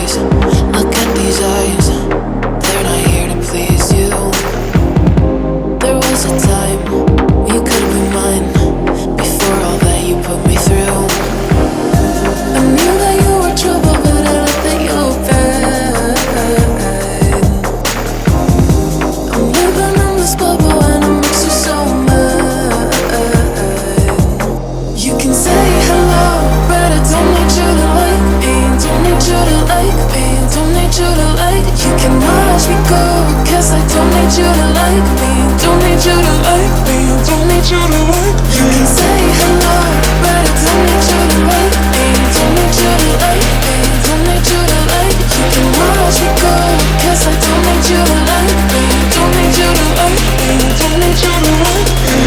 eyes, look at these eyes. They're not here to please you. There was a time you could be mine before all that you put me through. I knew that you were trouble, but I left that you were bad. I'm living in this bubble and it makes you so mad. You can say hello, but I don't need you to like me. Don't need you to like me. Don't need you to like. You can watch me go, 'cause I don't need you to like me. Don't need you to like me. Don't need you to like me. You can say hello, but I don't need you to like me. Don't need you to like me. Don't need you to like. You can watch me go, 'cause I don't need you to like me. Don't need you to like me. Don't need you to like me.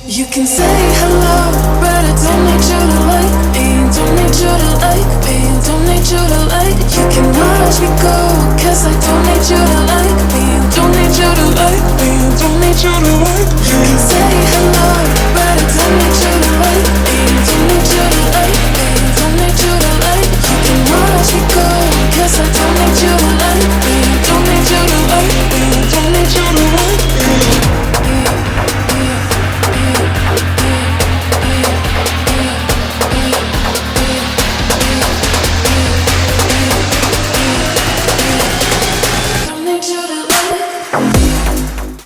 You can say hello, but I don't need you to like me. Don't need you to like me. Don't need you to like. You can watch me go, 'cause I don't need you to like me. Don't need you to like me. Don't need you to like me.